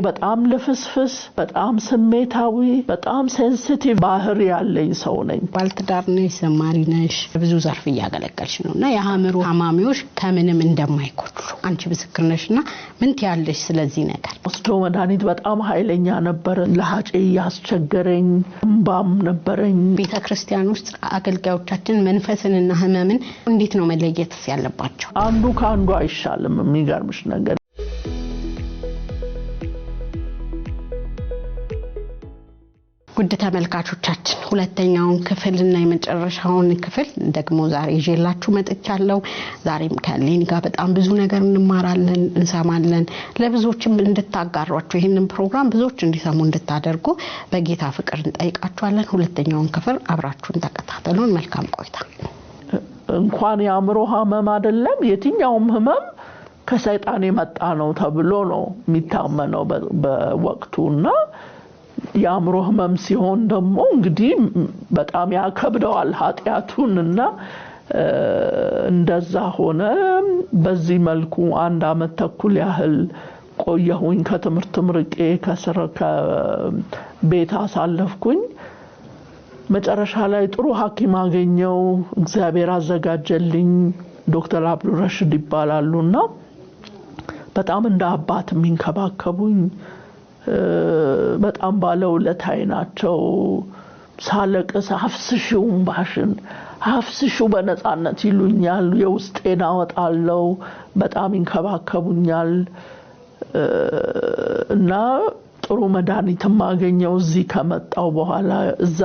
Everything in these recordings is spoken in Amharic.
በጣም ልፍስፍስ በጣም ስሜታዊ በጣም ሴንሲቲቭ ባህሪ ያለኝ ሰው ነኝ ባልትዳር ነሽ ዘማሪ ነሽ ብዙ ዘርፍ ያገለገልሽ ነውና የአእምሮ ታማሚዎች ከምንም እንደማይቆጥሩ አንቺ ምስክር ነሽና ምን ትያለሽ ስለዚህ ነገር ወስዶ መድኃኒት በጣም ኃይለኛ ነበር ለሐጬ ያስቸገረኝ እንባም ነበረኝ ቤተክርስቲያን ውስጥ አገልጋዮቻችን መንፈስንና ህመምን እንዴት ነው መለየት ያለባቸው አንዱ ካንዱ አይሻልም የሚገርምሽ ነገር ውድ ተመልካቾቻችን ሁለተኛውን ክፍልና የመጨረሻውን ክፍል ደግሞ ዛሬ ይዤላችሁ መጥቻለሁ ዛሬም ከሌኒ ጋር በጣም ብዙ ነገር እንማራለን እንሰማለን ለብዙዎችም እንድታጋሯቸው ይሄንን ፕሮግራም ብዙዎች እንዲሰሙ እንድታደርጉ በጌታ ፍቅር እንጠይቃችኋለን ሁለተኛውን ክፍል አብራችሁን ተከታተሉን መልካም ቆይታ እንኳን ያምሮ ህመም አይደለም የትኛውም ህመም ከሰይጣን የመጣ ነው ተብሎ ነው የሚታመነው በወቅቱና ያምሮ ህመም ሲሆን ደግሞ እንግዲህ በጣም ያከብደዋል ኃጢያቱንና እንደዛ ሆነ በዚህ መልኩ አንድ አመት ተኩል ያህል ቆየሁኝ ከትምህርት ምርቄ ከስረከ ቤት አሳለፍኩኝ መጨረሻ ላይ ጥሩ ሐኪም አገኘው እግዚአብሔር አዘጋጀልኝ ዶክተር አብዱ ረሽድ ይባላሉና በጣም እንደ አባት የሚንከባከቡኝ በጣም ባለውለታዬ ናቸው ሳለቅስ አፍስሽው ባሽን አፍስሽው በነጻነት ይሉኛል የውስጤን አወጣለው በጣም ይንከባከቡኛል እና ጥሩ መድኃኒት ማገኘው እዚህ ከመጣው በኋላ እዛ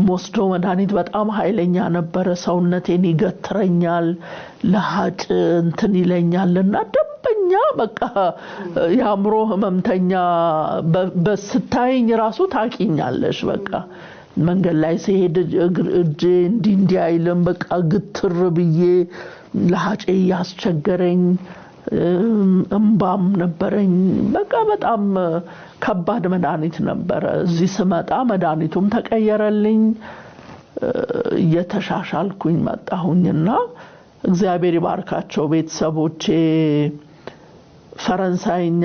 ሞስዶ መድኃኒት በጣም ኃይለኛ ነበር ሰውነቴን ይገትረኛል ለሐጭ እንትን ይለኛልና ደንበኛ በቃ ያምሮ ህመምተኛ በስታይኝ ራሱ ታቂኛለሽ በቃ መንገድ ላይ ሲሄድ እጄ እንዲ አይልም በቃ ግትር ብዬ ለሐጭ ያስቸገረኝ እንባም ነበረኝ በቃ በጣም ከባድ መድኃኒት ነበር እዚህ ስመጣ መድኃኒቱም ተቀየረልኝ እየተሻሻልኩኝ መጣሁኝና እግዚአብሔር ይባርካቸው ቤተሰቦቼ ፈረንሳይኛ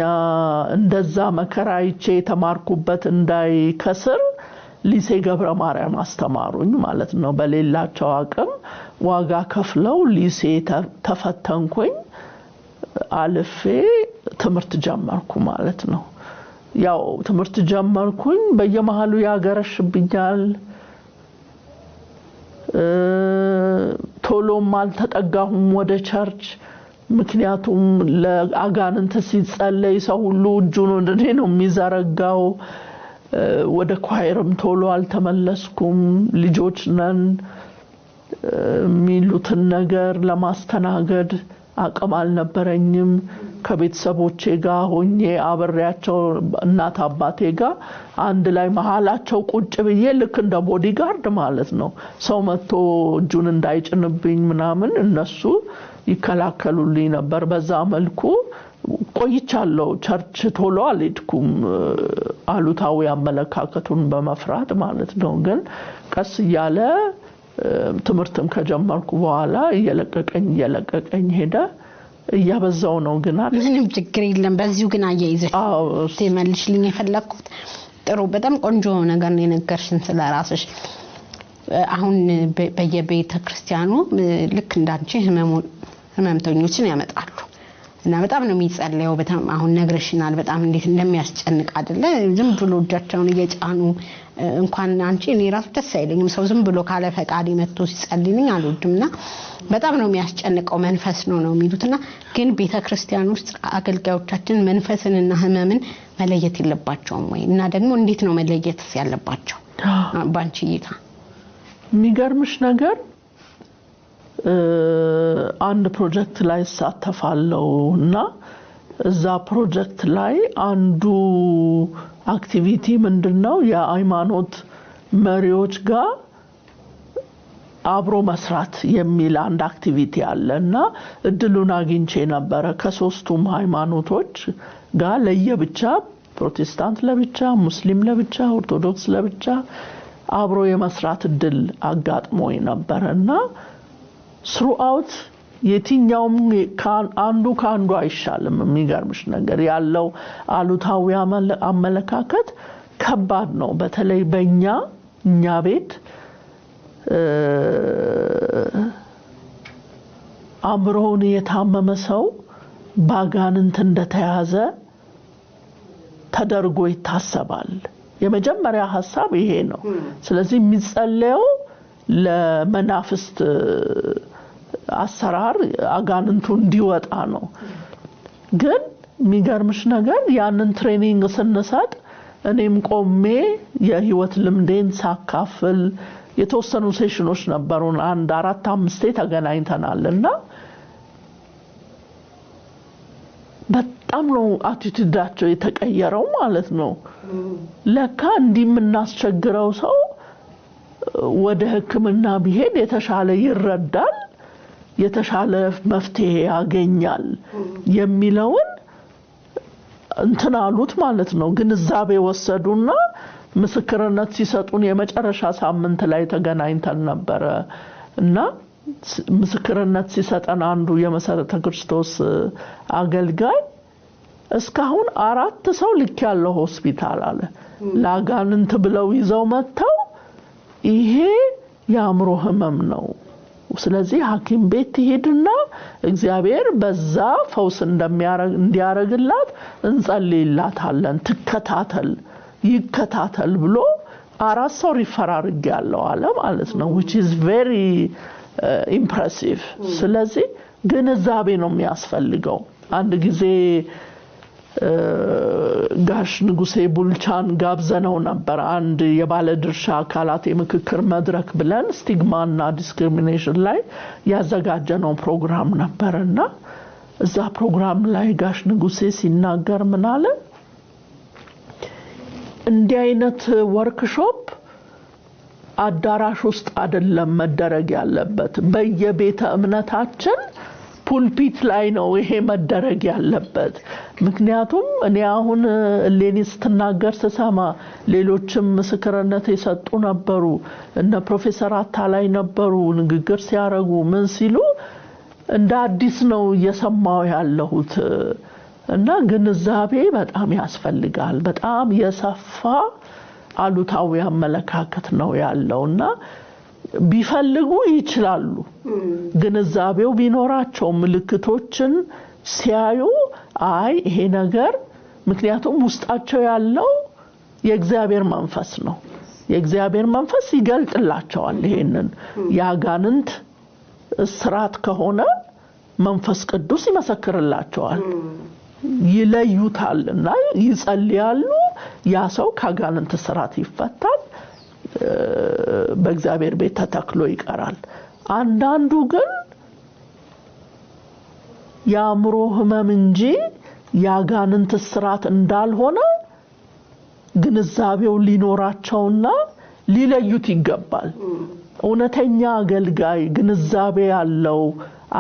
እንደዛ መከራይቼ ተማርኩበት እንዳይከስር ሊሴ ገብረ ማርያም አስተማሩኝ ማለት ነው በሌላቸው አቅም ዋጋ ከፍለው ሊሴ ተፈተንኩኝ አልፌ ትምህርት ጀመርኩ ማለት ነው ያው ትምህርት ጀመርኩኝ በየመሃሉ ያገረሽብኛል ቶሎም አልተጠጋሁም ወደ ቸርች ምክንያቱም ለአጋንንት ሲጸለይ ሰው ሁሉ እጁን ወደኔ ነው የሚዘረጋው ወደ ኳይርም ቶሎ አልተመለስኩም ልጆች ነን ሚሉትን ነገር ለማስተናገድ አቅም አልነበረኝም ከቤተሰቦቼ ጋር ሆኜ አብሬያቸው እናት አባቴ ጋር አንድ ላይ መሃላቸው ቁጭ ብዬ ልክ እንደ ቦዲጋርድ ማለት ነው ሰው መጥቶ እጁን እንዳይጭንብኝ ምናምን እነሱ ይከላከሉልኝ ነበር በዛ መልኩ ቆይቻለሁ ቸርች ቶሎ አልሄድኩም አሉታዊ አመለካከቱን በመፍራት ማለት ነው ግን ቀስ ያለ ትምህርትም ከጀመርኩ በኋላ እየለቀቀኝ ሄደ እያበዛው ነው ግን ምንም ችግር የለም በዚሁ ግን አያይዘሽ ተመልሽልኝ የፈለኩት ጥሩ በጣም ቆንጆ ነገር ነው የነገርሽን ስለራስሽ አሁን በየቤተ ክርስቲያኑ ልክ እንዳንቺ ህመምተኞችን ያመጣሉ እና በጣም ነው የሚጸልየው በጣም አሁን ነግረሽናል በጣም እንዴት እንደሚያስጨንቅ አይደለ ዝም ብሎ እጃቸውን እየጫኑ እንኳን አንቺ እኔ ራስ ደስ አይለኝም ሰው ዝም ብሎ ካለ ፈቃድ መጥቶ ሲጸልይልኝ አልወድምና በጣም ነው የሚያስጨንቀው መንፈስ ነው የሚሉትና ግን ቤተክርስቲያን ውስጥ አገልጋዮቻችን መንፈስንና ህመምን መለየት ይለባቸውም ወይ እና ደግሞ እንዴት ነው መለየት ያለባቸው ባንቺ ይታ የሚገርምሽ ነገር አንድ ፕሮጀክት ላይ ሳተፋለውና እዛ ፕሮጀክት ላይ አንዱ አክቲቪቲ ምንድነው የሃይማኖት መሪዎች ጋር አብሮ መስራት የሚል አንድ አክቲቪቲ አለና እድሉን አግኝቼ ነበር ከሶስቱም ሃይማኖቶች ጋር ለየብቻ ፕሮቴስታንት ለብቻ ሙስሊም ለብቻ ኦርቶዶክስ ለብቻ አብሮ የመስራት እድል አጋጥሞኝ ነበርና throughout የትኛውም አንዱ ካንዱ አይሻልም የሚገርምሽ ነገር ያለው አሉታዊ አመለካከት ከባድ ነው በተለይ በእኛ ቤት አምሮን የታመመ ሰው ባጋንንት እንደተያዘ ተደርጎ ይታሰባል የመጀመሪያ ሐሳብ ይሄ ነው ስለዚህ የሚጸለየው ለመናፍስት አሰራር አጋንንቱ እንዲወጣ ነው ግን የሚገርምሽ ነገር ያንን ትሬኒንግ ስንሰጥ እኔም ቆሜ የህይወት ልምዴን ሳካፍል የተወሰኑ ሴሽኖች ነበሩን 4-5 ተገናኝተናልና በጣም ነው አቲቲዩዳቸው የተቀየረው ማለት ነው ለካ እንዲምናስቸግረው ሰው ወደ ህክምና ቢሄድ የተሻለ ይረዳል የተሻለ መፍትሄ ያገኛል የሚለውን እንትን አሉት ማለት ነው ግንዛቤ ወሰዱና ምስክርነት ሲሰጡን የመጨረሻ ሳምንት ላይ ተገናኝተን ነበር እና ምስክርነት ሲሰጠን አንዱ የመሰረተ ክርስቶስ አገልጋይ እስካሁን 4 ሰው ልክ ያለው ሆስፒታል አለ ላጋንንት ብለው ይዘው መጥተው ይሄ ያምሮ ህመም ነው ስለዚህ ሐኪም ቤት ይሄድና እግዚአብሔር በዛ ፈውስ እንዲያረግላት እንጸልይላታለን ይከታተል ብሎ 4 ሰው ሪፈራርግ ያለው አለ ማለት ነው which is very impressive ስለዚህ ግንዛቤ ነው የሚያስፈልገው አንድ ጊዜ ጋሽ ንጉሴ ቡልቻን ጋብዘነው ነበር አንድ የባለድርሻ አካላት የምክክር መድረክ ብለን ስቲግማና ዲስክሪሚኔሽን ላይ ያዘጋጀነው ፕሮግራም ነበርና እዛ ፕሮግራም ላይ ጋሽ ንጉሴ ሲናገር ምን አለ እንዲህ አይነት ወርክሾፕ አዳራሽ ውስጥ አይደለም መደረግ ያለበት በየቤተ እምነታችን ፑልፒት ላይ ነው ይሄ መደረግ ያለበት ምክንያቱም እኔ አሁን ሌኒስ ተናገር ተሰማ ሌሎችም ምስክርነት የሰጡ ነበሩ እነ ፕሮፌሰር አታላይ ነበሩ ንግግር ሲያረጉ ምን ሲሉ እንደ አዲስ ነው እየሰማው ያለሁት እና ግንዛቤ በጣም ያስፈልጋል በጣም የሰፋ አሉታዊ አመለካከት ነው ያለውና ቢፈልጉ ይችላሉ ግንዛቤው ቢኖራቸው ምልክቶችን ሲያዩ አይ ይሄ ነገር ምክንያቱም ውስጣቸው ያለው የእግዚአብሔር መንፈስ ነው የእግዚአብሔር መንፈስ ይገልጥላቸዋል ይሄንን ያጋንንት ስራት ከሆነ መንፈስ ቅዱስ ይመሰክርላቸዋል ይለዩታልና ይጸልያሉ ያ ሰው ካጋንንት ስራት ይፈታል በእግዚአብሔር ቤት ተተክሎ ይቀራል አንዳንዱ ግን ያምሮ ህመም እንጂ ያጋንንት ስራት እንዳልሆነ ግንዛቤው ሊኖራቸውና ሊለዩት ይገባል እውነተኛ አገልጋይ ግንዛቤ ያለው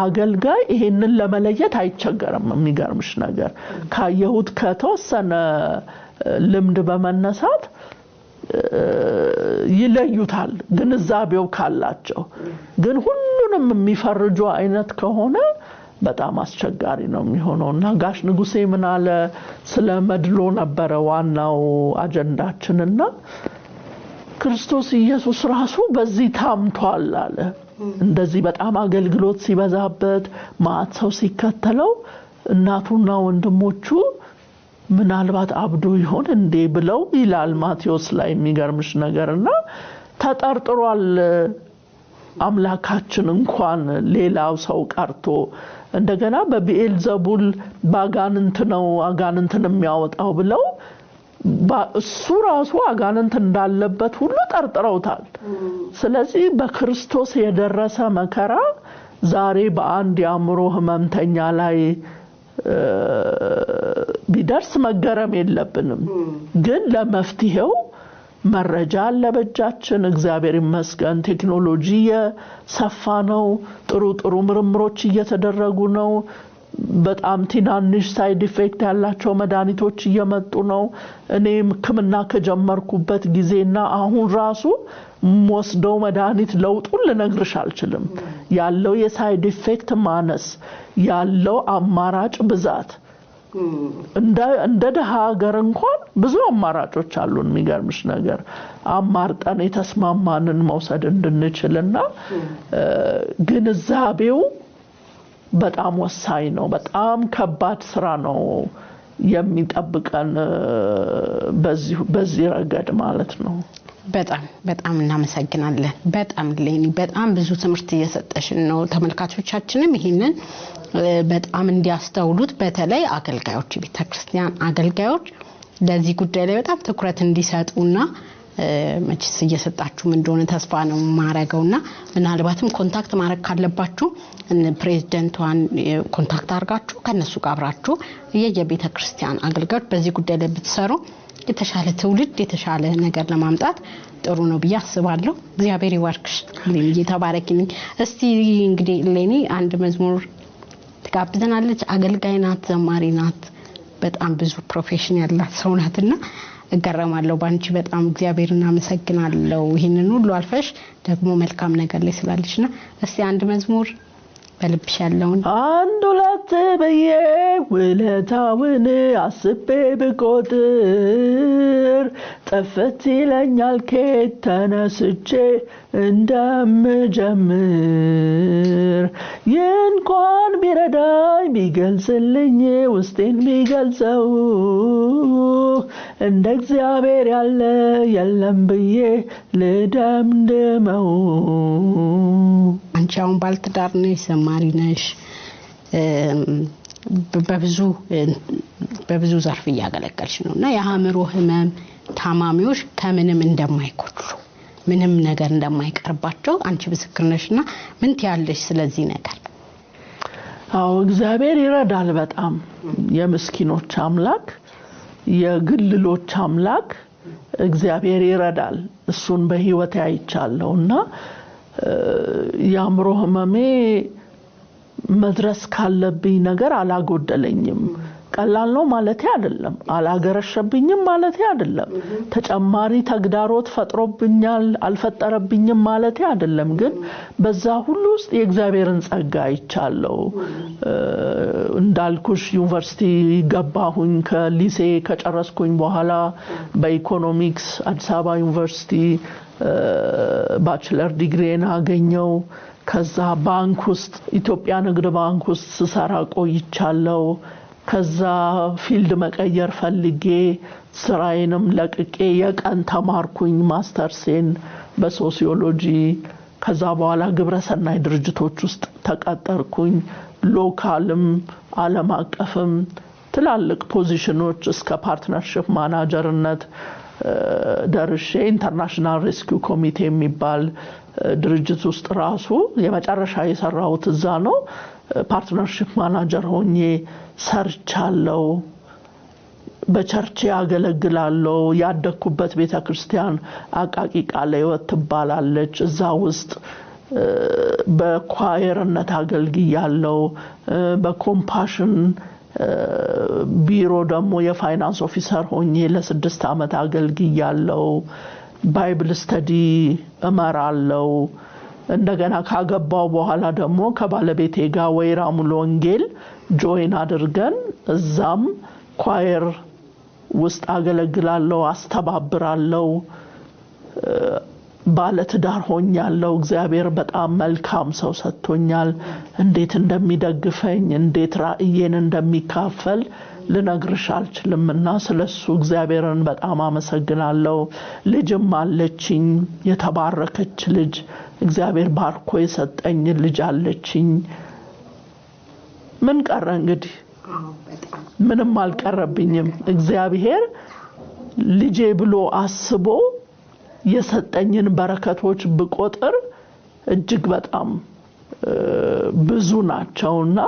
አገልጋይ ይሄንን ለመለየት አይቸገርም የሚገርምሽ ነገር ካየሁት ከተወሰነ ልምድ በመነሳት ይለዩታል ግንዛቤው ካላቸው ግን ሁሉንም የሚፈርጁ አይነት ከሆነ በጣም አስቸጋሪ ነው የሚሆነውና ጋሽ ንጉሴ ምን አለ ስለ መድሎ ነበር ዋናው አጀንዳችንና ክርስቶስ ኢየሱስ ራሱ በዚህ ታምቷል አለ እንደዚህ በጣም አገልግሎት ሲበዛበት ማት ሰው ሲከተለው እናቱና ወንድሞቹ ምናልባት አብዶ ይሆን እንዴ ብለው ይላል ማቴዎስ ላይ የሚገርምሽ ነገርና ተጠርጥሯል አምላካችን እንኳን ሌላው ሰው ቀርቶ እንደገና በቢኤልዘቡል ባጋንንት ነው አጋንንትን የሚያወጣው ብለው እሱ ራሱ አጋንንት እንዳለበት ሁሉ ጠርጥረውታል ስለዚህ በክርስቶስ የደረሰ መከራ ዛሬ በአንድ ያምሮ ህመምተኛ ላይ ቢደርስ መገረም የለብንም ግን ለመፍትሄው መረጃ ለበጃችን እግዚአብሔር ይመስገን ቴክኖሎጂ የሰፋ ነው ጥሩ ምርምሮች እየተደረጉ ነው በጣም ትናንሽ ሳይድ ኢፌክት ያላቸው መድኃኒቶች እየመጡ ነው እኔም ሕክምና ከጀመርኩበት ጊዜና አሁን ራሱ ወስደው መድኃኒት ለውጡን ልነግርሽ አልችልም ያለው የሳይድ ኢፌክት ማነስ ያለው አማራጭ ብዛት እንደ ደሃ ሀገር እንኳን ብዙ አማራጮች አሉን የሚገርምሽ ነገር አማርጠን የተስማማንን መውሰድ እንድንችልና ግንዛቤው በጣም ወሳኝ ነው በጣም ከባድ ስራ ነው የሚጠብቀን በዚህ ረገድ ማለት ነው በጣም እናመሰግናለን በጣም ሌኒ በጣም ብዙ ትምህርት እየሰጠሽን ነው ተመልካቾቻችንም ይሄንን በጣም እንዲያስተውሉት በተለይ አገልጋዮች ቤተክርስቲያን አገልጋዮች ለዚህ ጉዳይ ላይ በጣም ትኩረት እንዲሰጡና መችስ እየሰጣችሁም እንደሆነ ተስፋ ነው ማረጋውና ምናልባትም ኮንታክት ማድረግ ካለባችሁ ፕሬዝዳንቷን ኮንታክት አድርጋችሁ ከነሱ ጋር አብራችሁ የቤተክርስቲያን አገልጋዮች በዚህ ጉዳይ ላይ ብትሰሩ የተሻለ ትውልድ የተሻለ ነገር ለማምጣት ጥሩ ነው ብዬ አስባለሁ እግዚአብሔር ይባርክሽ ሌኒ ተባረኪኝ እስቲ እንግዲህ ሌኒ አንድ መዝሙር ትጋብዘናለች አገልጋይ ናት ዘማሪ ናት በጣም ብዙ ፕሮፌሽን ያላት ሰው ናትና እገረማለሁ ባንቺ በጣም እግዚአብሔርን አመሰግናለሁ ይሄንን ሁሉ አልፈሽ ደግሞ መልካም ነገር ላይ ስላለሽና እስቲ አንድ መዝሙር በልብሽ ያለውን አንድ ሁለት በየ ውለታውን አስቤ ብቆጥር ጠፈት ይለኛል ከየት ተነስቼ እንደምጀምር እንኳን ቢረዳኝ ቢገልጽልኝ ውስጤን ቢገልጸው እንደ እግዚአብሔር ያለ የለም ብዬ ልደምድመው አንቺ አሁን ባልትዳር ነሽ ዘማሪ ነሽ በብዙ ዘርፍ ያገለገልሽ ነውና የአእምሮ ህመም ታማሚዎች ከምንም እንደማይቆጥሉ ምንም ነገር እንደማይቀርባቸው አንቺ ምስክር ነሽና ምን ትያለሽ ስለዚህ ነገር አው እግዚአብሔር ይረዳል በጣም የምስኪኖች አምላክ የግልሎች አምላክ እግዚአብሔር ይረዳል እሱን በህይወት አይቻለውና ያምሮ ህመሜ መድረስ ካለብኝ ነገር አላጎደለኝም ቀላል ነው ማለት አይደለም አላገረሸብኝም ማለት አይደለም ተጨማሪ ተግዳሮት ፈጥሮብኛል አልፈጠረብኝም ማለት አይደለም ግን በዛ ሁሉ ውስጥ የእግዚአብሔርን ጸጋ አይቻለው እንዳልኩሽ ዩኒቨርሲቲ ገባሁኝ ከሊሴ ከጨረስኩኝ በኋላ በኢኮኖሚክስ አዲስ አበባ ዩኒቨርሲቲ ባችለር ዲግሪን አገኘው ከዛ ባንክ ውስጥ ኢትዮጵያ ንግድ ባንክ ውስጥ ስሰራ ቆይቻለሁ ከዛ ፊልድ መቀየር ፈልጌ ስራዬንም ለቅቄ የቀን ተማርኩኝ ማስተርሴን በሶሲዮሎጂ ከዛ በኋላ ግብረሰናይ ድርጅቶች ውስጥ ተቀጠርኩኝ ሎካልም ዓለም አቀፍም ትላልቅ ፖዚሽኖች እስከ ፓርትነርሺፕ ማናጀርነት ደርሼ ኢንተርናሽናል ሬስኪው ኮሚቴ የሚባል ድርጅት ውስጥ ራሱ የመጨረሻ የሰራሁት እዛ ነው ፓርትነርሺፕ ማናጀር ሆኜ ሰርቻለሁ በቸርች ያገለግላለሁ ያደኩበት ቤተክርስቲያን አቃቂ ቃለ ሕይወት ትባላለች እዛ ውስጥ በኳየርነት አገልግያለሁ በኮምፓሽን ቢሮ ደግሞ የፋይናንስ ኦፊሰር ሆኜ ለ6 አመት አገልግያለሁ ባይብል ስተዲ እመራለሁ እንደገና ካገባው በኋላ ደግሞ ከባለቤቴ ጋር ወይራ ሙሉ ወንጌል ጆይን አድርገን እዛም ኳየር ውስጥ አገለግላለሁ አስተባብራለሁ ባለትዳር ሆኛለሁ እግዚአብሔር በጣም መልካም ሰው ሰጥቶኛል እንዴት እንደሚደግፈኝ እንዴት ራእዬን እንደሚካፈል ልነግርሽ አልችልምና ስለሱ እግዚአብሔርን በጣም አመሰግናለሁ ልጅም አለችኝ የተባረከች ልጅ እግዚአብሔር ባርኮ የሰጠኝ ልጅ አለችኝ ምን ቀረ እንግዲህ ምንም አልቀረብኝም እግዚአብሔር ልጄ ብሎ አስቦ የሰጠኝን በረከቶች በቆጥር እጅግ በጣም ብዙ ናቸውና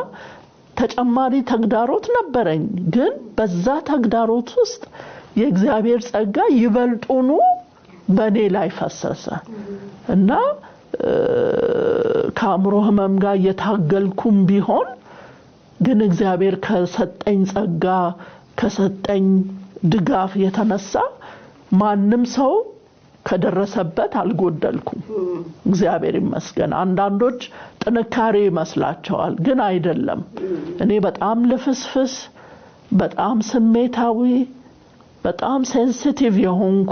ተጨማሪ ተግዳሮት ነበረኝ ግን በዛ ተግዳሮት ውስጥ የእግዚአብሔር ጸጋ ይበልጡኑ በኔ ላይ ፈሰሰ እና ካምሮ ህመም ጋር የታገልኩም ቢሆን ግን እግዚአብሔር ከሰጠኝ ጸጋ ከሰጠኝ ድጋፍ የተነሳ ማንም ሰው ከደረሰበት አልጎደልኩም እግዚአብሔር ይመስገን አንዳንዶች ጥንካሬ ይመስላቸዋል ግን አይደለም እኔ በጣም ልፍስፍስ በጣም ስሜታዊ በጣም ሴንሲቲቭ የሆንኩ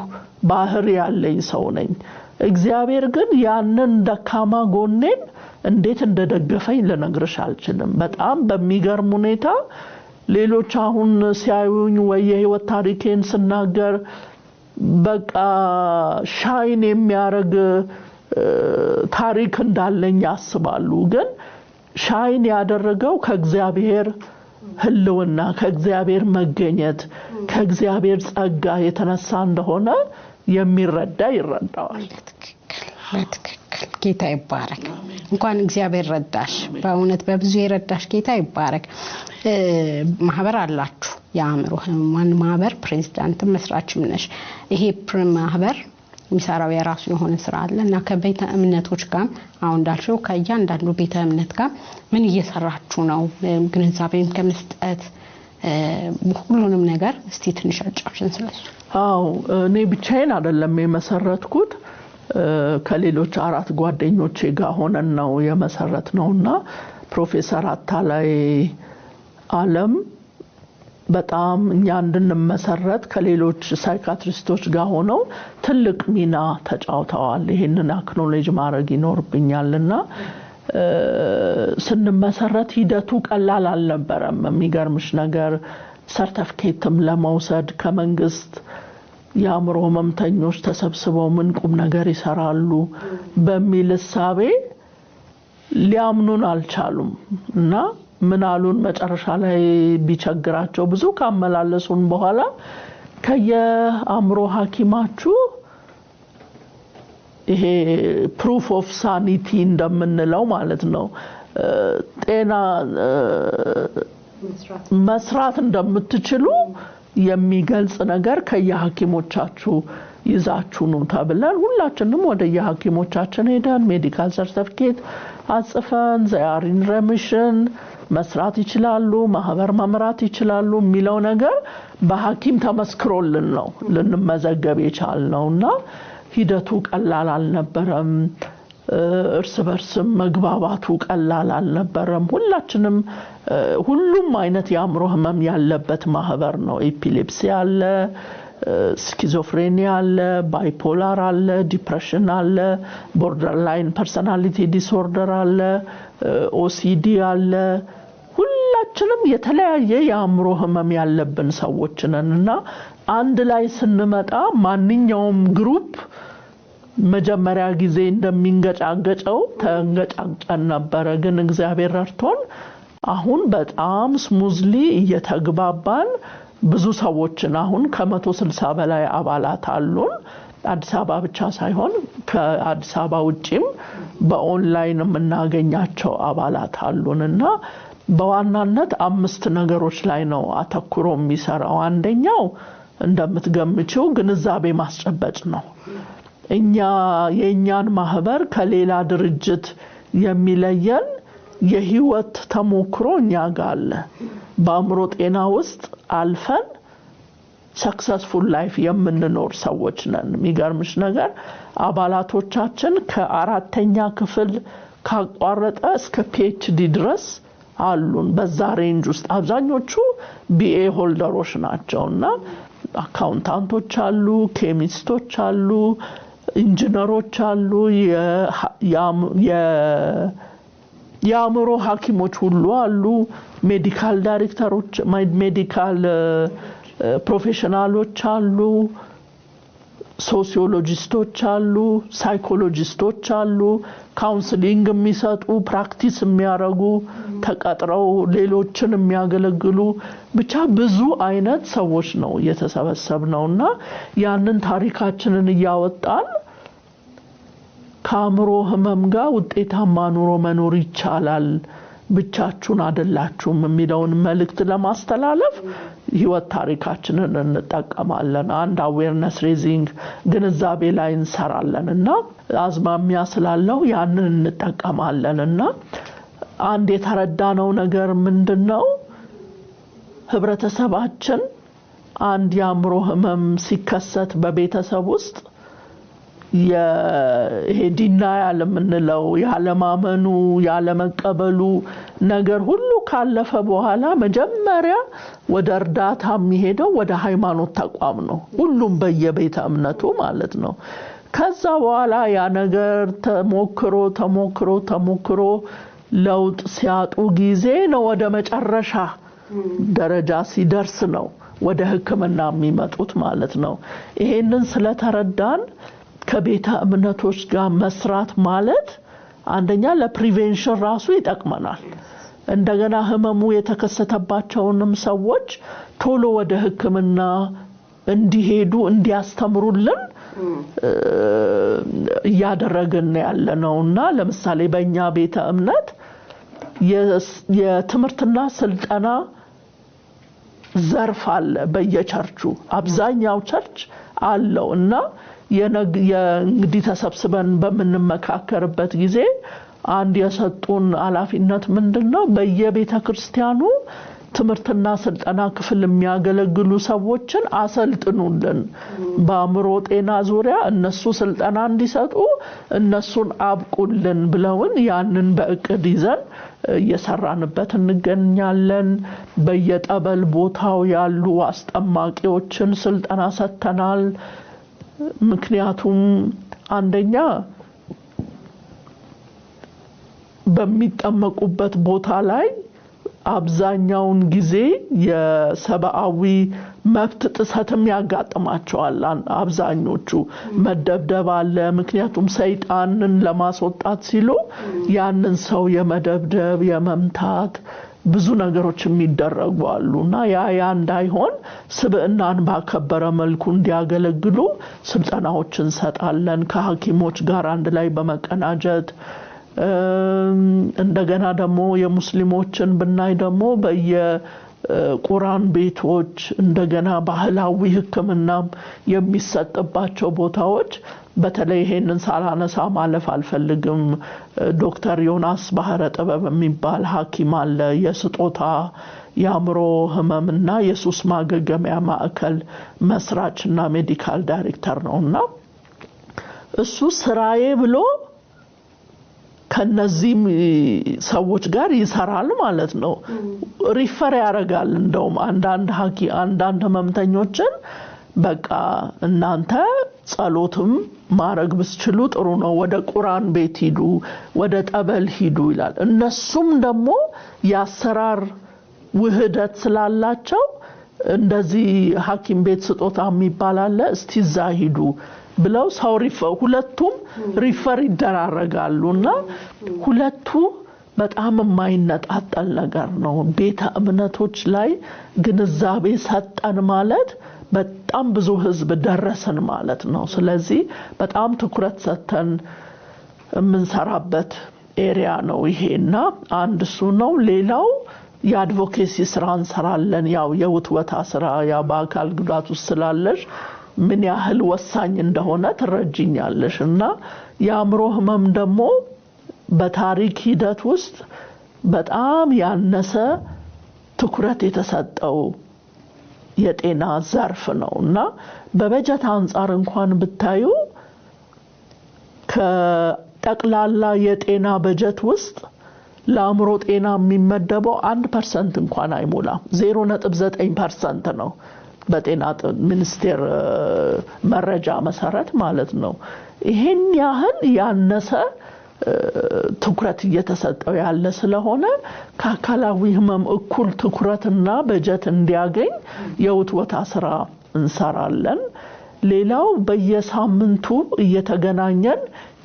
ባህሪ ያለኝ ሰው ነኝ እግዚአብሔር ግን ያንን ደካማ ጎኔን እንዴት እንደደገፈኝ ልነግርሽ አልችልም በጣም በሚገርም ሁኔታ ሌሎች አሁን ሲያዩኝ ወይ የህይወት ታሪኬን ስናገር በቃ ሻይን የሚያረግ ታሪክ እንዳለኝ ያስባሉ ግን ሻይን ያደረገው ከእግዚአብሔር ህልውና ከእግዚአብሔር መገኘት ከእግዚአብሔር ጸጋ የተነሳ እንደሆነ የሚረዳ ይረዳዋል በትክክል ጌታ ይባረክ እንኳን እግዚአብሔር ረዳሽ በእውነት በብዙ የረዳሽ ጌታ ይባረክ ማህበር አላችሁ የአእምሮ ህሙማን ማህበር ፕሬዝዳንት መስራችም ነሽ ይሄ ማህበር የሚሰራው የራሱ የሆነ ስራ አለና ከቤተ እምነቶች ጋር አሁን እንዳልሽው ከእያንዳንዱ ቤተ እምነት ጋር ምን እየሰራችሁ ነው ግንዛቤም ከመስጠት ሁሉንም ነገር እስቲ ትንሽ አጫውሽን ስለሱ አው እኔ ብቻዬን አይደለም የመሰረትኩት ከሌሎች 4 ጓደኞቼ ጋር ሆነን ነው የመሰረትነውና ፕሮፌሰር አታላይ ዓለም በጣም እኛ እንድንመሰረት ከሌሎች ሳይካትሪስቶች ጋር ሆነው ትልቅ ሚና ተጫውተዋል ይሄንን አክኖሌጅ ማድረግ ይኖርብኛልና ስንመሰረት ሂደቱ ቀላል አልነበረም የሚገርምሽ ነገር ሰርቲፊኬትም ለመውሰድ ከመንግስት የአእምሮ ህመምተኞች ተሰብስበው ምን ቁም ነገር ይሰራሉ በሚል ሐሳቤ ሊያምኑን አልቻሉም እና ምን አሉን መጨረሻ ላይ ቢቸግራቸው ብዙ ካመላለሱን በኋላ ከየአእምሮ ሐኪማችሁ ይሄ proof of sanity እንደምንለው ማለት ነው ጤና መስራት እንደምትችሉ የሚገልጽ ነገር ከየሐኪሞቻችሁ ይዛችሁ ነው ተብለን ሁላችንም ወደ የሐኪሞቻችን ሄደን ሜዲካል ሰርቲፊኬት አጽፈን ዛያሪን ረሚሽን መስራት ይችላሉ ማህበር መምራት ይችላሉ የሚለው ነገር በሐኪም ተመስክሮልን ነው ልንመዘገብ የቻልነውና ሂደቱ ቀላል አልነበረም እርስ በርስ መግባባቱ ቀላል አልነበረም ሁላችንም ሁሉም አይነት የአእምሮ ህመም ያለበት ማህበር ነው ኤፒሌፕሲ አለ ስኪዞፍሬኒያ አለ ባይፖላር አለ ዲፕሬሽን አለ ቦርደርላይን ፐርሰናሊቲ ዲስኦርደር አለ ኦሲዲ አለ ሁላችንም የተለያየ የአእምሮ ህመም ያለብን ሰዎች ነንና አንድ ላይ ስንመጣ ማንኛውም ግሩፕ መጀመሪያ ጊዜ እንደሚንገጫገጨው ተንገጫግጨን ነበር ግን እግዚአብሔር ረድቶን አሁን በጣም ስሙዝሊ እየተግባባን ብዙ ሰዎችን አሁን ከ160 በላይ አባላት አሉን አዲስ አበባ ብቻ ሳይሆን ከአዲስ አበባ ውጪም በኦንላይን የምናገኛቸው አባላት አሉንና በዋናነት 5 ነገሮች ላይ ነው አተኩሮ የሚሰራው አንደኛው እንደምትገምጪው ግንዛቤ ማስጨበጥ ነው እኛ የኛን ማህበር ከሌላ ድርጅት የሚለየን የህይወት ተሞክሮ እኛ ጋር አለ በአእምሮ ጤና ውስጥ አልፈን ሰክሰስፉል ላይፍ የምንኖር ሰዎች ነን የሚገርምሽ ነገር አባላቶቻችን ከ4ኛ ክፍል ካቋረጠ እስከ PhD ድረስ አሉን በዛ ሬንጅ ውስጥ አብዛኞቹ BA ሆልደሮች ናቸውና አካውንታንቶች አሉ ኬሚስቶች አሉ ኢንጂነሮች አሉ የአእምሮ ሐኪሞች ሁሉ አሉ ሜዲካል ዳይሬክተሮች ሜዲካል ፕሮፌሽናሎች አሉ ሶሲዮሎጂስቶች አሉ ሳይኮሎጂስቶች አሉ ካውንስሊንግ የሚሰጡ ፕራክቲስ የሚያረጉ ተቀጥረው ሌሎችን የሚያገለግሉ ብቻ ብዙ አይነት ሰዎች ነው የተሰበሰብነውና ያንን ታሪካችንን ያወጣል ከአእምሮ ህመም ጋር ውጤታማ ኑሮ መኖር ይቻላል ብቻችሁን አይደላችሁም የሚለውን መልእክት ለማስተላለፍ ህይወት ታሪካችንን እንጠቀማለን አንድ አዌርነስ ሬዚንግ ግንዛቤ ላይ እንሰራለንና አዝማሚያ ስላለው ያንን እንጠቀማለንና አንድ የተረዳነው ነገር ምንድነው ህብረተሰባችን አንድ ያምሮ ህመም ሲከሰት በቤተሰብ ውስጥ የሄዲና ያለምንለው ያለማመኑ ያለመቀበሉ ነገር ሁሉ ካለፈ በኋላ መጀመሪያ ወደ እርዳታ የሚሄደው ወደ ሃይማኖት ተቋም ነው ሁሉም በየቤተ እምነቱ ማለት ነው ከዛ በኋላ ያ ነገር ተሞክሮ ለውጥ ሲያጡ ጊዜ ነው ወደ መጨረሻ ደረጃ ሲደርስ ነው ወደ ህክምና የሚመጡት ማለት ነው ይሄንን ስለተረዳን ከቤተ እምነቶች ጋር መስራት ማለት አንደኛ ለፕሪቬንሽን ራሱ ይጠቅመናል እንደገና ህመሙ የተከሰተባቸውንም ሰዎች ቶሎ ወደ ህክምና እንዲሄዱ እንዲያስተምሩልን ያደረገን ያለነውና ለምሳሌ በእኛ ቤተ እምነት የትምህርትና ስልጠና ዘርፍ አለ በየቸርቹ አብዛኛው ቸርች አለውና የእንግዲህ ተሰብስበን በመንመካከርበት ጊዜ አንድ የሰጡን ኃላፊነት ምንድነው በየቤተ ክርስቲያኑ ትምህርትና ስልጠና ክፍል የሚያገለግሉ ሰዎችን አሰልጥኑልን በአእምሮ ጤና ዙሪያ እነሱ ስልጠና እንዲሰጡ እነሱን አብቁልን ብለውን ያንን በእቅድ ይዘን እየሰራንበት እንገኛለን በየጠበል ቦታው ያሉ አስጠማቂዎችን ስልጠና ሰጥተናል ምክንያቱም አንደኛ በሚጠመቁበት ቦታ ላይ አብዛኛውን ጊዜ የሰብአዊ መብት ጥሰትም ያጋጥማቸዋል አብዛኞቹ መደብደብ አለ ምክንያቱም ሰይጣንን ለማስወጣት ሲሉ ያንን ሰው የመደብደብ የመምታት ብዙ ነገሮች የሚደረጉ አሉና ያ እንዳይሆን ስብዕናን ባከበረ መልኩ እንዲያገለግሉ ስልጠናዎችን ሰጣለን ከሐኪሞች ጋር አንድ ላይ በመቀናጀት እንደገና ደግሞ የሙስሊሞችን ብናይ ደግሞ በየቁርአን ቤቶች እንደገና ባህላዊ ህክምና የሚሰጥባቸው ቦታዎች በተለይ ይሄንን ሳላነሳ ማለፍ አልፈልግም ዶክተር ዮናስ ባህረ ጥበብ የሚባል ሐኪም አለ የስጦታ ያምሮ ህመምና የሱስ ማገገሚያ ማዕከል መስራችና ሜዲካል ዳይሬክተር ነውና እሱ ስራዬ ብሎ ከነዚህ ሰዎች ጋር ይሰራል ማለት ነው ሪፈር ያረጋል እንደውም አንዳንድ ህመምተኞችን በቃ እናንተ ጸሎትም ማረግ ብትችሉ ጥሩ ነው ወደ ቁርአን ቤት ሂዱ ወደ ጠበል ሂዱ ይላል እነሱም ደግሞ ያሰራር ውህደት ስላላቸው እንደዚህ ሐኪም ቤት ስጦታ የሚባል አለ እስቲዛ ሂዱ ብለው ሁለቱም ሪፈር ይደራረጋሉና ሁለቱ በጣም የማይነጣጠል ነገር ነው ቤተ እምነቶች ላይ ግንዛቤ ሰጠን ማለት በጣም ብዙ ህዝብ ደረሰን ማለት ነው ስለዚህ በጣም ትኩረት ሰጥተን የምንሰራበት ኤሪያ ነው ይሄና አንድ እሱ ነው ሌላው የአድቮኬሲ ስራ እንሰራለን ያው የውትወታ ስራ ያ በአካል ጉዳት ውስጥ ስላለሽ ምን ያህል ወሳኝ እንደሆነ ትረጅኛለሽና ያምሮ ህመም ደግሞ በታሪክ ሂደት ውስጥ በጣም ያነሰ ትኩረት የተሰጠው የጤና ዘርፍ ነውና በበጀት አንፃር እንኳን ብታዩ ከጠቅላላ የጤና በጀት ውስጥ ለአምሮ ጤና የሚመደበው 1% እንኳን አይሞላም 0.9% ነው በጤና ሚኒስቴር መረጃ መሰረት ማለት ነው ይሄን ያህል ያነሰ ትኩረት እየተሰጠው ያለ ስለሆነ ከአካላዊ ህመም እኩል ትኩረትና በጀት እንዲያገኝ የውትወታ ስራ እንሰራለን ሌላው በየሳምንቱ እየተገናኘን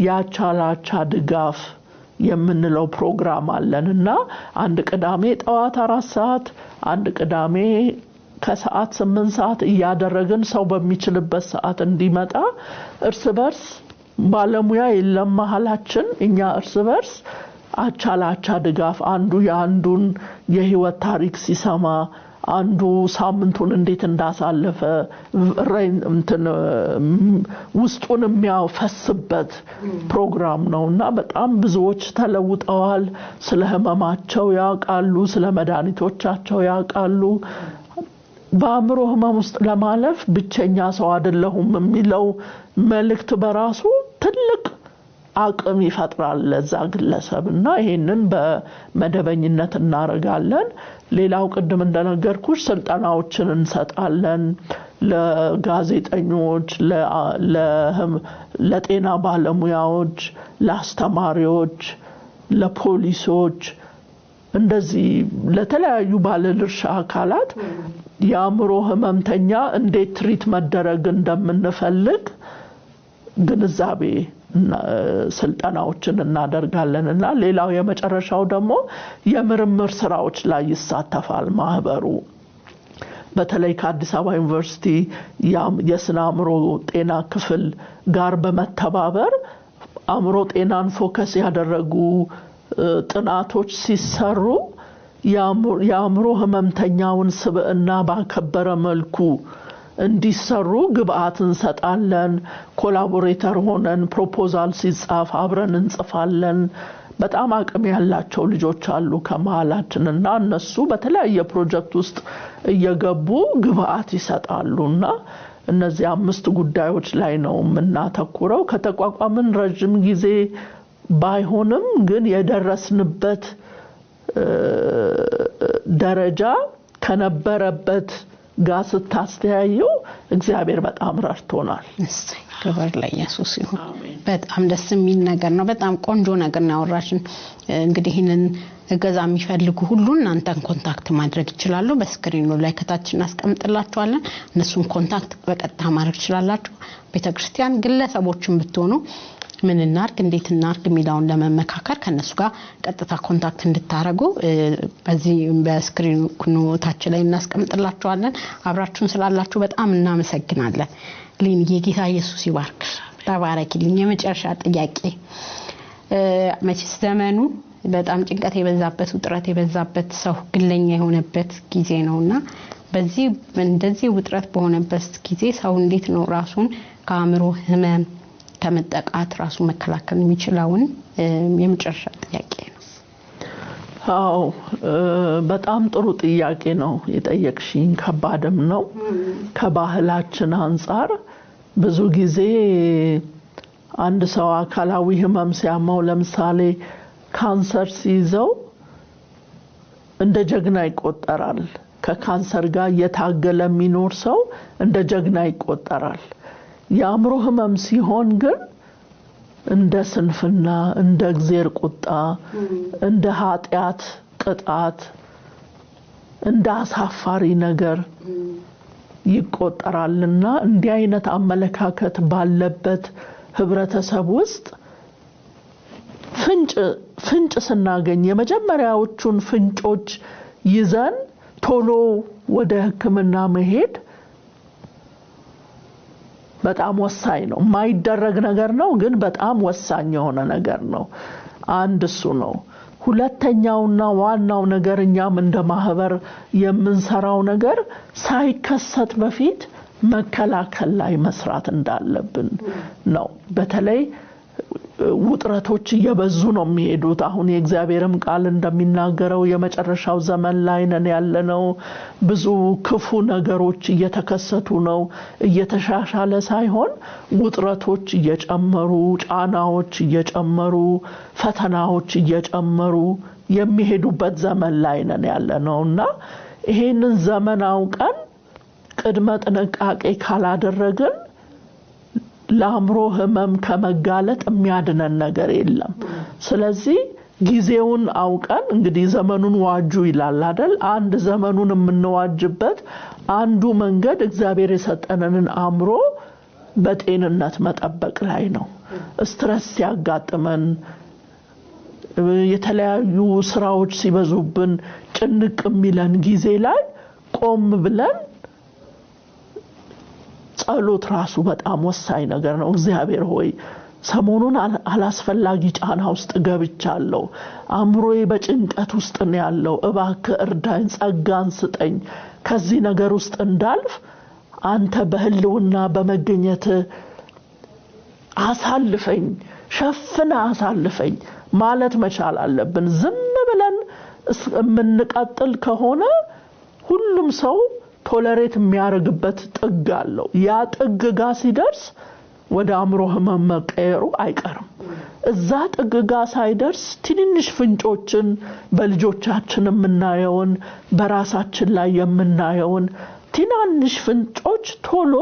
ያቻላቻ ድጋፍ የምንለው ፕሮግራም አለንና አንድ ቅዳሜ ጠዋት 4 ሰዓት አንድ ቅዳሜ ከሰዓት 8 ሰዓት እያደረግን ሰው በሚችልበት ሰዓት እንዲመጣ እርስ በርስ ባለሙያ የለም መሐላችን እኛ እርስ በርስ አቻላቻ ድጋፍ አንዱ ያንዱን የህይወት ታሪክ ሲሰማ አንዱ ሳምንቱን እንዴት እንዳሳለፈ ውስጡን የሚያፈስበት ፕሮግራም ነውና በጣም ብዙዎች ተለውጠዋል። ስለ ህመማቸው ያውቃሉ፣ ስለ መድኃኒቶቻቸው ያውቃሉ። በአእምሮ ህመም ውስጥ ለማለፍ ብቸኛ ሰው አይደለሁም የሚለው መልእክት በራሱ ትልቅ አቅም ይፈጥራል ለዛ ግለሰብና ይሄንን በመደበኝነት እናረጋለን። ሌላው ቅድም እንደነገርኩሽ ስልጠናዎችን እንሰጣለን ለጋዜጠኞች፣ ለጤና ባለሙያዎች፣ ለአስተማሪዎች፣ ለፖሊሶች እንደዚህ ለተለያዩ ባለድርሻ አካላት የአእምሮ ህመምተኛ እንዴት ትሪት መደረግ እንደምንፈልግ ግንዛቤ ስልጠናዎችን እናደርጋለንና ሌላው የመጨረሻው ደግሞ የምርምር ስራዎች ላይ ይሳተፋል ማህበሩ። በተለይ ከአዲስ አበባ ዩኒቨርሲቲ የስነ አእምሮ ጤና ክፍል ጋር በመተባበር አእምሮ ጤናን ፎከስ ያደረጉ ጥናቶች ሲሰሩ የአእምሮ ህመምተኛውን ስብዕና ባከበረ መልኩ እንዲሰሩ ግብአት እንሰጣለን። ኮላቦሬተር ሆነን ፕሮፖዛል ሲጻፍ አብረን እንጽፋለን። በጣም አቅም ያላቸው ልጆች አሉ ከመሃላችንና እነሱ በተለያየ ፕሮጀክት ውስጥ እየገቡ ግብአት ይሰጣሉና እነዚህ 5 ጉዳዮች ላይ ነው የምናተኩረው። ከተቋቋምን ረጅም ጊዜ ባይሆንም ግን የደረስንበት ደረጃ ከነበረበት ጋር ስታስተያየው እግዚአብሔር በጣም ረድቶናል። ክብር ለኢየሱስ ይሁን። በጣም ደስ የሚል ነገር ነው። በጣም ቆንጆ ነገር ነው ያወራሽን። እንግዲህ ይሄንን እገዛ የሚፈልጉ ሁሉ እናንተን ኮንታክት ማድረግ ይችላሉ። በስክሪኑ ላይ ከታች እናስቀምጥላችኋለን። እነሱን ኮንታክት በቀጥታ ማድረግ ይችላላችሁ። ቤተክርስቲያን ግለሰቦችን ብትሆኑ ምን እናርግ እንዴት እናርግ የሚለውን ለመመካከር ከነሱ ጋር ቀጥታ ኮንታክት እንድታረጉ በዚህ በስክሪኑ ታች ላይ እናስቀምጥላችኋለን። አብራችሁን ስላላችሁ በጣም እናመሰግናለን። ሊን የጌታ ኢየሱስ ይባርክ። ተባረክልኝ። የመጨረሻ ጥያቄ መቼስ ዘመኑ በጣም ጭንቀት የበዛበት ውጥረት የበዛበት ሰው ግለኛ የሆነበት ጊዜ ነውና በዚህ እንደዚህ ውጥረት በሆነበት ጊዜ ሰው እንዴት ነው ራሱን ከአእምሮ ህመም ከመጠቃት ራሱ መከላከል የሚችለውን የመጨረሻ ጥያቄ ነው። አዎ በጣም ጥሩ ጥያቄ ነው የጠየቅሽኝ። ከባድም ነው። ከባህላችን አንፃር ብዙ ጊዜ አንድ ሰው አካላዊ ህመም ሲያመው ለምሳሌ ካንሰር ሲይዘው እንደ ጀግና ይቆጠራል። ከካንሰር ጋር የታገለ የሚኖር ሰው እንደ ጀግና ይቆጠራል። የአእምሮ ህመም ሲሆን ግን እንደ ስንፍና፣ እንደ እግዚአብሔር ቁጣ፣ እንደ ኃጢያት ቅጣት፣ እንደ አሳፋሪ ነገር ይቆጠራልና እንዲህ አይነት አመለካከት ባለበት ህብረተሰብ ውስጥ ፍንጭ ስናገኝ የመጀመሪያዎቹን ፍንጮች ይዘን ቶሎ ወደ ህክምና መሄድ በጣም ወሳኝ ነው። ማይደረግ ነገር ነው ግን በጣም ወሳኝ የሆነ ነገር ነው። አንድ እሱ ነው። ሁለተኛውና ዋናው ነገር እኛም እንደ ማህበር የምንሰራው ነገር ሳይከሰት በፊት መከላከል ላይ መስራት እንዳለብን ነው። በተለይ ውጥረቶች እየበዙ ነው የሚሄዱት። አሁን የእግዚአብሔርም ቃል እንደሚናገረው የመጨረሻው ዘመን ላይ ነን ያለነው። ብዙ ክፉ ነገሮች እየተከሰቱ ነው። እየተሻሻለ ሳይሆን ውጥረቶች እየጨመሩ፣ ጫናዎች እየጨመሩ፣ ፈተናዎች እየጨመሩ የሚሄዱበት ዘመን ላይ ነን ያለነውና ይሄንን ዘመን አውቀን ቅድመ ጥንቃቄ ካላደረግን ለአእምሮ ህመም ከመጋለጥ የሚያድነን ነገር የለም። ስለዚህ ጊዜውን አውቀን እንግዲህ ዘመኑን ዋጁ ይላል አይደል? አንድ ዘመኑን የምንዋጅበት አንዱ መንገድ እግዚአብሔር የሰጠንን አእምሮ በጤንነት መጠበቅ ላይ ነው። ስትረስ ሲያጋጥመን፣ የተለያዩ ስራዎች ሲበዙብን፣ ጭንቅ የሚለን ጊዜ ላይ ቆም ብለን ጸሎት ራሱ በጣም ወሳኝ ነገር ነው። እግዚአብሔር ሆይ ሰሞኑን አላስፈላጊ ጫና ውስጥ ገብቻለሁ፣ አእምሮዬ በጭንቀት ውስጥ ነው ያለው፣ እባክህ እርዳኝ፣ ጸጋን ስጠኝ፣ ከዚህ ነገር ውስጥ እንዳልፍ አንተ በህልውና በመገኘት አሳልፈኝ ሸፍና አሳልፈኝ ማለት መቻል አለብን ዝም ብለን ምንቀጥል ከሆነ ሁሉም ሰው ቶለሬት የሚያርግበት ጥግ አለው ያ ጥግ ጋር ሲደርስ ወደ አምሮ ህመም መቀየሩ አይቀርም እዛ ጥግ ጋር ሳይደርስ ትንንሽ ፍንጮችን በልጆቻችን የምናየውን በራሳችን ላይ የምናየውን ትናንሽ ፍንጮች ቶሎ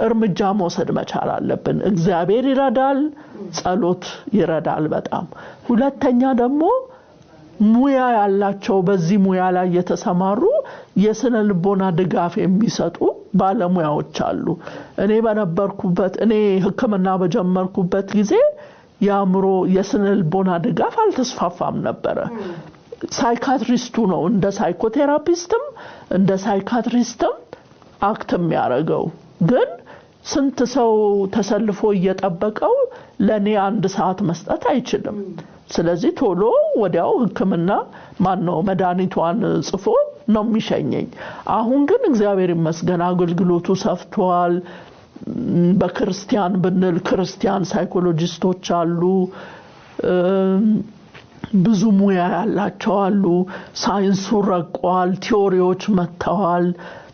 እርምጃ መውሰድ መቻል አለብን እግዚአብሔር ይረዳል ጸሎት ይረዳል በጣም ሁለተኛ ደግሞ ሙያ ያላቸው በዚህ ሙያ ላይ የተሰማሩ የስነ ልቦና ድጋፍ የሚሰጡ ባለሙያዎች አሉ እኔ በነበርኩበት እኔ ህክምና በጀመርኩበት ጊዜ ያምሮ የስነ ልቦና ድጋፍ አልተስፋፋም ነበር ሳይካትሪስቱ ነው እንደ ሳይኮቴራፒስትም እንደ ሳይካትሪስትም አክትም ያረጋው ግን ስንት ሰው ተሰልፎ እየጠበቀው ለኔ 1 ሰዓት መስጠት አይችልም ስለዚህ ቶሎ ወዲያው ህክምና ማነው መድኃኒቷን ጽፎ ነው የሚሸኘኝ አሁን ግን እግዚአብሔር ይመስገን አገልግሎቱ ሰፍቷል በክርስቲያን ብንል ክርስቲያን ሳይኮሎጂስቶች አሉ ብዙ ሙያ ያላቸው አሉ ሳይንሱ ረቋል ቲዮሪዎች መተዋል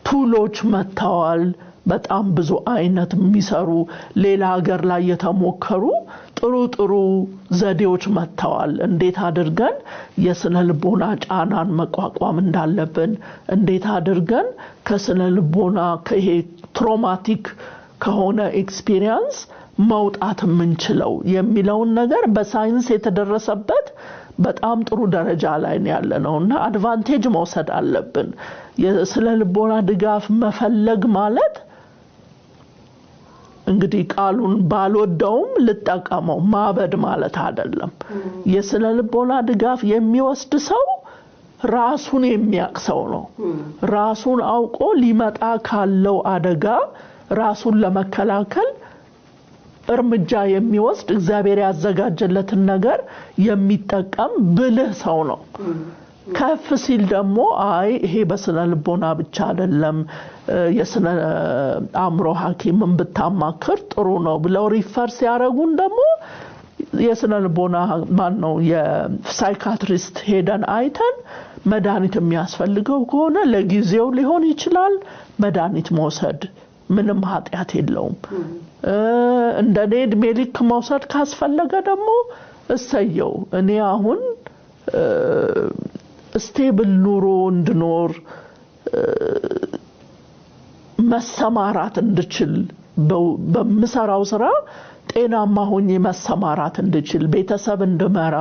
ቱሎች መተዋል በጣም ብዙ አይነት የሚሰሩ ሌላ ሀገር ላይ የተሞከሩ ጥሩ ዘዴዎች መተዋል እንዴት አድርገን የስነ ልቦና ጫናን መቋቋም እንዳለብን እንዴት አድርገን ከስነ ልቦና ከይሄ ትራውማቲክ ከሆነ ኤክስፒሪየንስ መውጣት ምንችለው የሚለውን ነገር በሳይንስ የተደረሰበት በጣም ጥሩ ደረጃ ላይ ያለነውና አድቫንቴጅ መውሰድ አለብን የስነ ልቦና ድጋፍ መፈለግ ማለት እንግዲህ ቃሉን ባልወደውም ልጠቀመው ማበድ ማለት አይደለም የስነ ልቦና ድጋፍ የሚወስድ ሰው ራሱን የሚያቅሰው ነው ራሱን አውቆ ሊመጣ ካለው አደጋ ራሱን ለመከላከል እርምጃ የሚወስድ እግዚአብሔር ያዘጋጀለትን ነገር የሚጠቀም ብልህ ሰው ነው ከፍ ሲል ደግሞ አይ ይሄ በስነ ልቦና ብቻ አይደለም የስነ አእምሮ ሐኪምን ብታማክር ጥሩ ነው ብለው ሪፈርስ ያረጉን ደግሞ የስነ ልቦና ማን ነው የሳይካትሪስት ሄደን አይተን መድኃኒት የሚያስፈልገው ከሆነ ለጊዜው ሊሆን ይችላል መድኃኒት መውሰድ ምንም ኃጢያት የለውም እንደኔ እድሜ ልክ መውሰድ ካስፈለገ ደግሞ እሰየው እኔ አሁን ስቴብል ኑሮ እንድኖር መሰማራት እንድችል በመሰራው ስራ ጤናማ ሆኜ መሰማራት እንድችል ቤተሰብ እንድመራ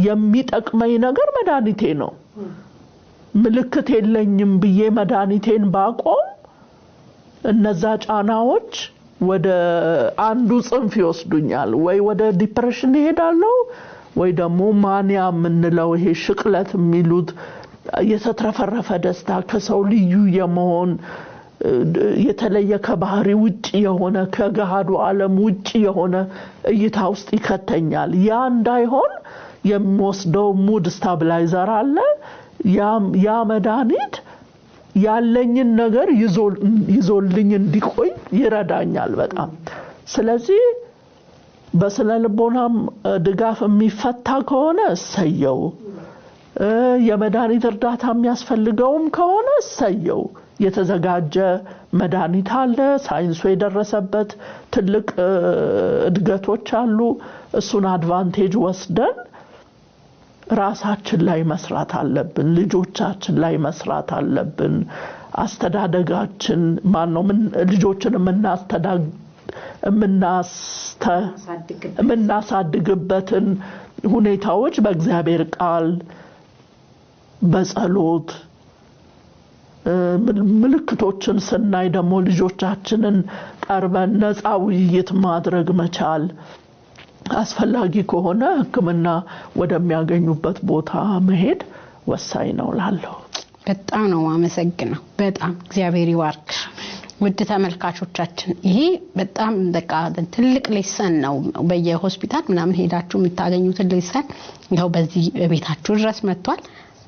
የሚጠቅመኝ ነገር መድኃኒቴ ነው ምልክት የለኝም ብዬ መድኃኒቴን ባቆም እነዛ ጫናዎች ወደ አንዱ ጽንፍ ይወስዱኛል ወይ ወደ ዲፕሬሽን ይሄዳለሁ ወይ ደግሞ ማንያ ምንለው ይሄ ሽቅለት የሚሉት የተትረፈረፈ ደስታ ከሰው ልዩ የመሆን የተለየ ከባህሪ ውጪ የሆነ ከገሃዱ ዓለም ውጪ የሆነ እይታ ውስጥ ይከተኛል ያ እንዳይሆን የሚወስደው ሙድ ስታብላይዘር አለ ያ መድኃኒት ያለኝን ነገር ይዞልኝ እንዲቆይ ይረዳኛል በጣም ስለዚህ በስነ ልቦና ድጋፍ የሚፈታ ከሆነ ሰየው የመድኃኒት እርዳታ የሚያስፈልገውም ከሆነ ሰየው የተዘጋጀ መድኃኒት አለ ሳይንሱ የደረሰበት ትልቅ እድገቶች አሉ እሱን አድቫንቴጅ ወስደን ራሳችን ላይ መስራት አለብን ልጆቻችን ላይ መስራት አለብን አስተዳደጋችን ማነው ልጆችን የምናሳድግበትን ሁኔታዎች በእግዚአብሔር ቃል በጸሎት ምልክቶችን ስናይ ደግሞ ልጆቻችንን ቀርበን ነፃ ውይይት ማድረግ መቻል አስፈላጊ ከሆነ ህክምና ወደሚያገኙበት ቦታ መሄድ ወሳኝ ነው ላለው በጣም ነው ማመሰግነው በጣም እግዚአብሔር ይባርክ ውድ ተመልካቾቻችን ይሄ በጣም በቃ ትልቅ ሌሰን ነው በየሆስፒታል ምናምን ሄዳችሁ የምታገኙት ሌሰን ያው በዚህ ቤታችሁ ድረስ መጥቷል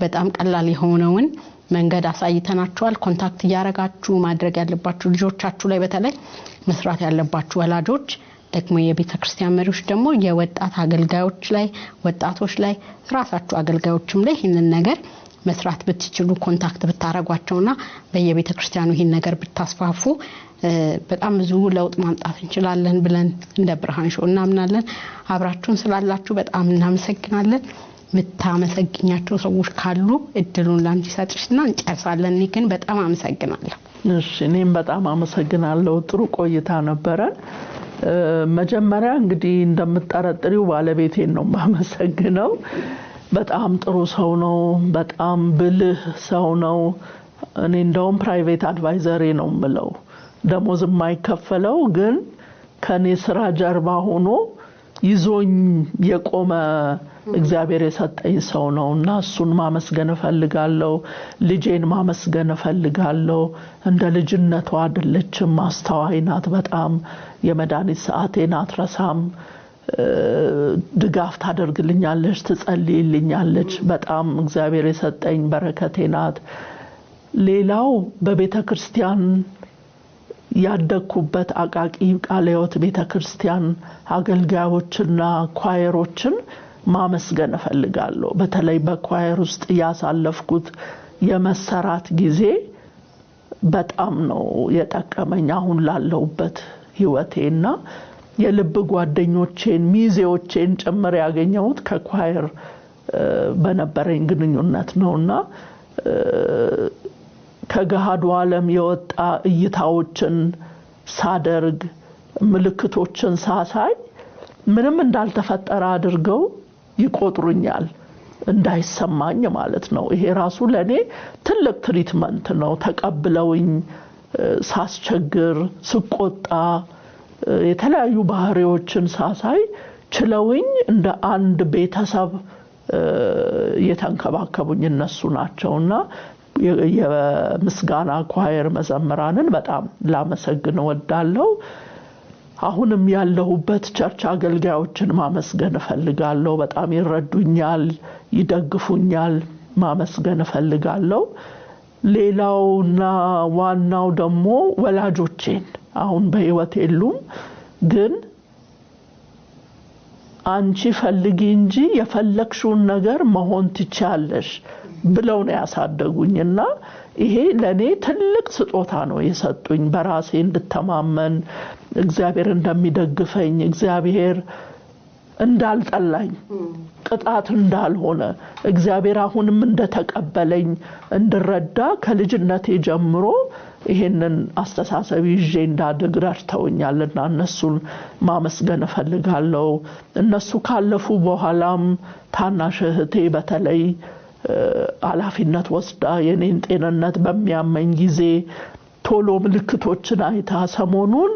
በጣም ቀላል የሆነውን መንገድ አሳይተናችኋል። ኮንታክት ያረጋችሁ ማድረግ ያለባችሁ ልጆቻችሁ ላይ በተለይ መስራት ያለባችሁ ወላጆች ደግሞ የቤተክርስቲያን መሪዎች ደግሞ የወጣት አገልጋዮች ላይ ወጣቶች ላይ ራሳችሁ አገልጋዮችም ላይ ይሄንን ነገር መስራት ብትችሉ ኮንታክት ብታረጓቸውና በየቤተክርስቲያኑ ይሄን ነገር ብታስፋፉ በጣም ብዙ ለውጥ ማምጣት እንችላለን ብለን እንደ ብርሃን ሾው እናምናለን። አብራችሁን ስላላችሁ በጣም እናመሰግናለን። ምታመሰግኛቸው ሰዎች ካሉ እድሉን ላንቺ ሰጥሽና እንጨርሳለን። እኔ ግን በጣም አመሰግናለሁ። እሺ እኔም በጣም አመሰግናለሁ። ጥሩ ቆይታ ነበረ። መጀመሪያ እንግዲህ እንደምትጠረጥሪው ባለቤቴን ነው ማመሰግነው። በጣም ጥሩ ሰው ነው። በጣም ብልህ ሰው ነው። እኔ እንደውም ፕራይቬት አድቫይዘሪ ነው ምለው ደሞዝ የማይከፈለው ግን ከኔ ስራ ጀርባ ሆኖ ይዞኝ የቆመ እግዚአብሔር የሰጠኝ ሰው ነውና እሱን ማመስገን ፈልጋለሁ። ልጄን ማመስገን ፈልጋለሁ። እንደ ልጅነቷ አይደለችም፣ አስተዋይ ናት። በጣም የመድኃኒት ሰዓቴን አትረሳም። ድጋፍ ታደርግልኛለች፣ ትጸልይልኛለች። በጣም እግዚአብሔር የሰጠኝ በረከቴ ናት። ሌላው በቤተክርስቲያን ያደኩበት አቃቂ ቃለ ሕይወት ቤተክርስቲያን አገልጋዮችና ኳየሮችን ማመስገን ፈልጋለሁ። በተለይ በኳየር ውስጥ ያሳለፍኩት የመሰራት ጊዜ በጣም ነው የጠቀመኝ አሁን ላለሁበት ህይወቴና የልብ ጓደኞቼን ሚዜዎቼን ጨምር ያገኘሁት ከኳየር በነበረኝ ግንኙነት ነውና ከገሃዱ ዓለም የወጣ እይታዎችን ሳደርግ ምልክቶችን ሳሳይ ምንም እንዳልተፈጠረ አድርገው ይቆጥሩኛል እንዳይሰማኝ ማለት ነው። ይሄ ራሱ ለኔ ትልቅ ትሪትመንት ነው። ተቀብለውኝ ሳስቸግር ስቆጣ የተለያዩ ባህሪዎችን ሳሳይ ችለውኝ እንደ አንድ ቤተሰብ የተንከባከቡኝ እነሱ ናቸውና የምስጋና ኳየር መዘምራንን በጣም ላመሰግን ወዳለው። አሁንም ያለሁበት ቸርች አገልጋዮችን ማመስገን ፈልጋለሁ። በጣም ይረዱኛል፣ ይደግፉኛል። ማመስገን ፈልጋለሁ። ሌላውና ዋናው ደግሞ ወላጆቼን አሁን በህይወት የሉም ግን አንቺ ፈልጊ እንጂ የፈለክሽውን ነገር መሆን ትቻለሽ ብለው ነው ያሳደጉኝና ይሄ ለኔ ትልቅ ስጦታ ነው የሰጡኝ። በራሴ እንድተማመን እግዚአብሔር እንደሚደግፈኝ እግዚአብሔር እንዳልጠላኝ ቅጣት እንዳልሆነ እግዚአብሔር አሁንም እንደተቀበለኝ እንድረዳ ከልጅነቴ ጀምሮ ይሄንን አስተሳሰብ ይዤ እንዳድግ ረድተውኛልና እነሱን ማመስገን ፈልጋለሁ። እነሱ ካለፉ በኋላም ታናሽ እህቴ በተለይ ኃላፊነት ወስዳ የኔን ጤንነት በሚያመኝ ጊዜ ቶሎ ምልክቶችን አይታ ሰሞኑን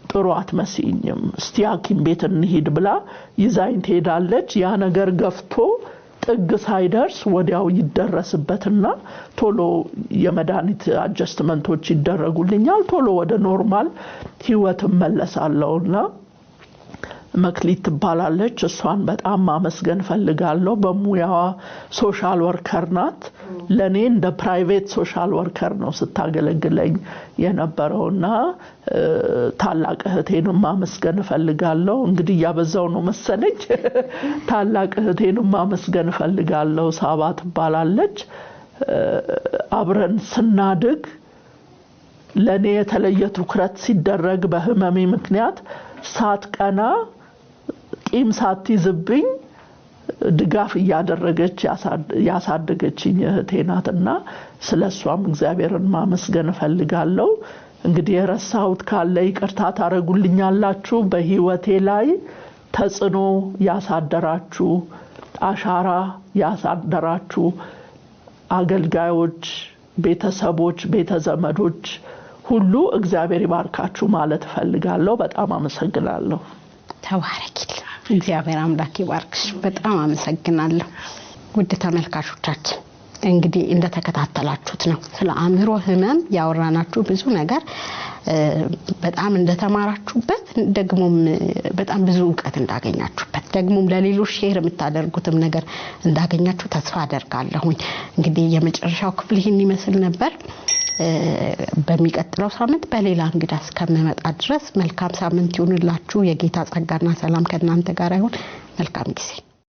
ጥሩ አትመስይኝም እስቲ ሐኪም ቤት እንሂድ ብላ ይዛኝ ትሄዳለች። ያ ነገር ገፍቶ ጥግ ሳይደርስ ወዲያው ይደረስበትና ቶሎ የመድኃኒት አጀስትመንቶች ይደረጉልኛል። ቶሎ ወደ ኖርማል ህይወት መለሳለሁና መክሊት ትባላለች። እሷን በጣም ማመስገን ፈልጋለሁ። በሙያዋ ሶሻል ወርከር ናት። ለኔ እንደ ፕራይቬት ሶሻል ወርከር ነው ስታገለግለኝ የነበረውና ታላቅ እህቴን ማመስገን ፈልጋለሁ። እንግዲህ ያበዛው ነው መሰለኝ። ታላቅ እህቴን ማመስገን ፈልጋለሁ። ሳባ ትባላለች። አብረን ስናድግ ለኔ የተለየ ትኩረት ሲደረግ በህመሜ ምክንያት ሳትቀና ቂም ሳትይዝብኝ ድጋፍ ያደረገች ያሳደገችኝ እህቴ ናትና ስለሷም እግዚአብሔርን ማመስገን ፈልጋለሁ። እንግዲህ የረሳሁት ካለ ይቅርታ ታረጉልኛላችሁ። በህይወቴ ላይ ተጽዕኖ ያሳደራችሁ አሻራ ያሳደራችሁ አገልጋዮች፣ ቤተሰቦች፣ ቤተዘመዶች ሁሉ እግዚአብሔር ይባርካችሁ ማለት ፈልጋለሁ። በጣም አመሰግናለሁ። ተባረክልኝ። እግዚአብሔር አምላክ ይባርክሽ። በጣም አመሰግናለሁ። ውድ ተመልካቾቻችን እንግዲህ እንደተከታተላችሁት ነው ስለ አእምሮ ህመም ያወራናችሁ ብዙ ነገር በጣም እንደተማራችሁበት ደግሞም በጣም ብዙ ዕውቀት እንዳገኛችሁበት ደግሞም ለሌሎች ሼር የምታደርጉትም ነገር እንዳገኛችሁ ተስፋ አደርጋለሁኝ። እንግዲህ የመጨረሻው ክፍል ይሄን ይመስል ነበር። በሚቀጥለው ሳምንት በሌላ እንግዳ እስከምመጣ ድረስ መልካም ሳምንት ይሁንላችሁ። የጌታ ጸጋና ሰላም ከእናንተ ጋር ይሁን። መልካም ጊዜ